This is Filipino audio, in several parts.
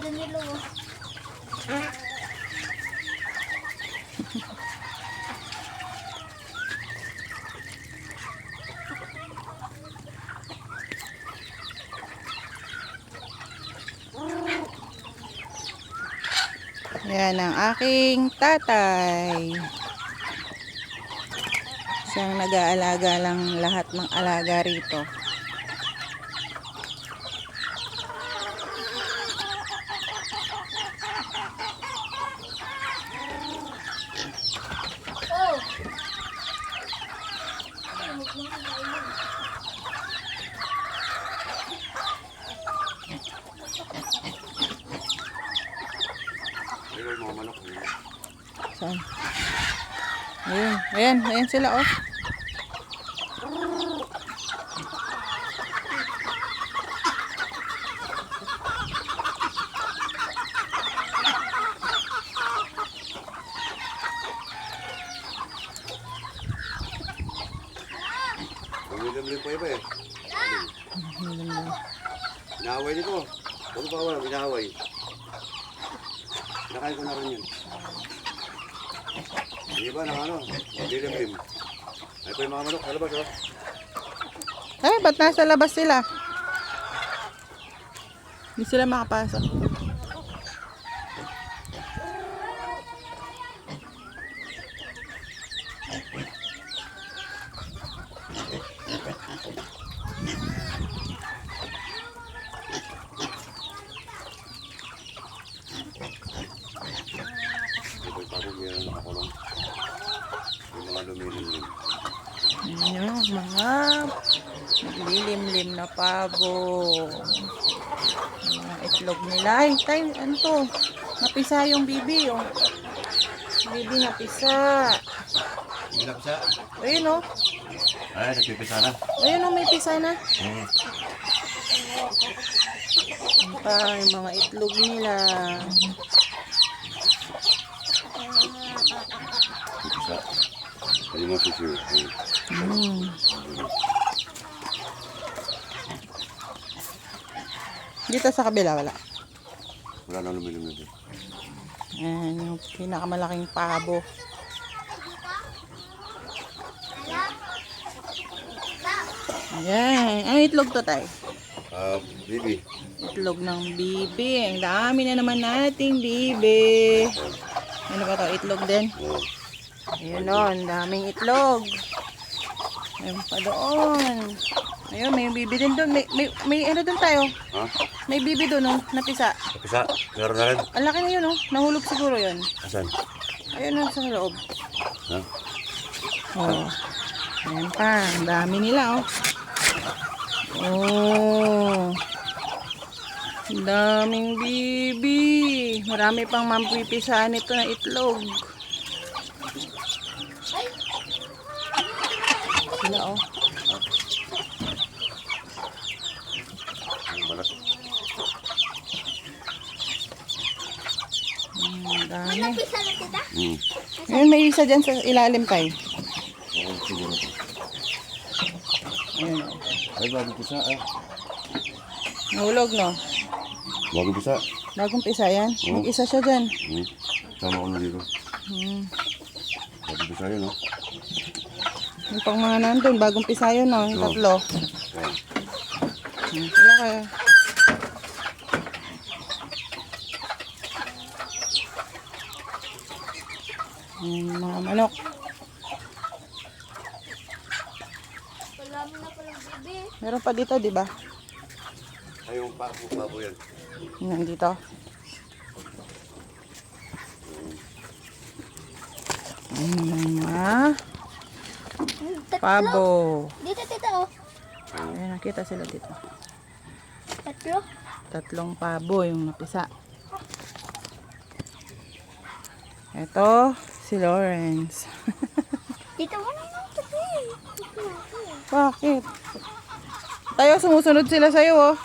Danilo. Yan ang aking tatay. Siyang nag-aalaga lang lahat ng alaga rito. Oh! Saan? Ayun, ayan, ayan sila oh. Umilim-lim pa iba eh. Inaaway nito. Huwag pa wala, inaaway. Pinakain ko na rin yun. Hindi ba na ano? Umilim-lim. Ay pa yung mga manok, kalabas oh. Eh, ba't nasa labas sila? Hindi sila makapasok. Ito yung pagod yan, nakakulong. Yung mga lumilim-lim. Ayan, mga naglilimlim na pabo. Mga itlog nila. Ay, tayo, ano to? Napisa yung bibi, oh. Bibi napisa. Hindi na pisa. Ayun, oh. Ay, nagpipisa na. Ayun, oh, may pisa na. Hmm. Yan pa, yung mga itlog nila. Pisa. Hindi mo sisiyo. Dito sa kabila, wala. Wala na lumilim na dito. Ayan, yung pinakamalaking pabo. Ayan, ang itlog to tayo. Bibi. Itlog ng bibi. Ang dami na naman nating bibi. Ano ba to? Itlog din. Oh. Ayun o, ang daming itlog. Ayun pa doon. Ayun, may bibi din doon. May ano doon tayo? Ha? May bibi doon, oh, napisa. Pisa? Meron na rin. Ang laki na yun, oh. Nahulog siguro yun. Asan? Ayun, oh, sa loob. Ha? Oh. Ayan pa, ang dami nila, oh. Oh. Ang daming bibi. Marami pang mampipisaan ito na itlog. Sila, oh. Ang balat. Ang dami. Napisa na kita? Hmm. Ayun, may isa dyan sa ilalim pa, eh. Oo, siguro. Ayun, oh. Ay, bago pisa ah. Nahulog, no? Bago pisa. Bagong pisa yan. Oh. Mag-isa siya dyan. Hmm. Sama ko na dito. Bago pisa yun oh. Yung pang mga nandun, bagong pisa yun, no? Yung Oh. tatlo. Ayan. Wala kaya. Mga manok. Wala mo na palang bibi. Meron pa dito, di ba? Ay, yung pabo yan. Yan dito. Mga Tatlo. pabo. Dito, tita, oh. Ayan, nakita sila dito. Tatlo. Tatlong pabo yung napisa. Ito, si Lawrence. Dito, wala na tabi. Bakit? Tayo, sumusunod sila sa'yo, oh.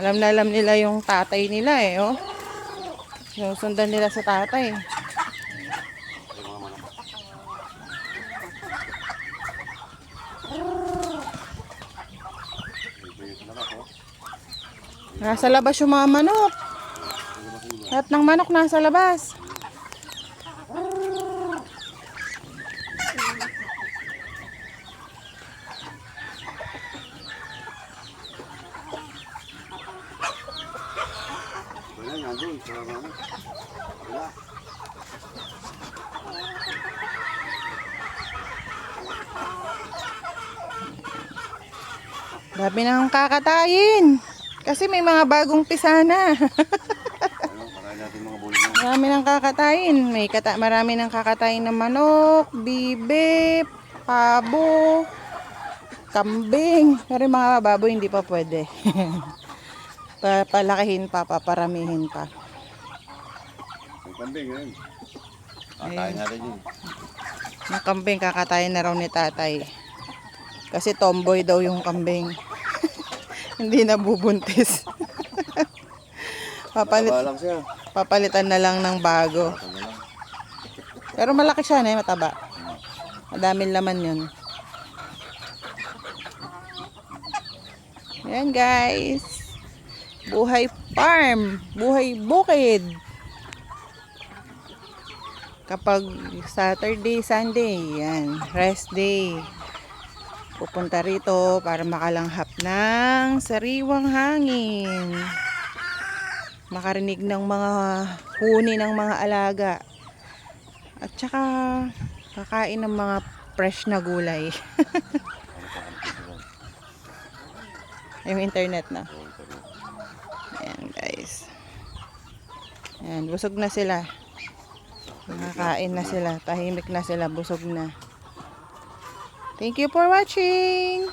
Alam na alam nila yung tatay nila, eh, oh. Sinusundan nila sa tatay. Nasa labas yung mga manok. Lahat ng manok nasa labas. Wala, nandun. Sa ano. Wala. Dami nang kakatayin. Kasi may mga bagong pisana. Ano, pakain natin mga buling mo. Marami nang kakatayin. Marami nang kakatayin ng manok, bibe, pabo, kambing. Pero yung mga baboy hindi pa pwede. Papalakihin pa, paparamihin pa. Ang kambing, yun. Kakain natin yun. Yung kambing kakatayin na raw ni tatay. Kasi tomboy daw yung kambing. Hindi nabubuntis. Mataba lang siya. Papalitan na lang ng bago. Ito na lang. Pero malaki siya na mataba. Madaming laman yun. Ayan guys. Buhay farm. Buhay bukid. Kapag Saturday, Sunday, yan, rest day. Pupunta rito para makalanghap ng sariwang hangin. Makarinig ng mga huni ng mga alaga. At saka kakain ng mga fresh na gulay. Yung internet na. Ayan guys. Ayan, busog na sila. Nakakain na sila. Tahimik na sila. Busog na. Thank you for watching.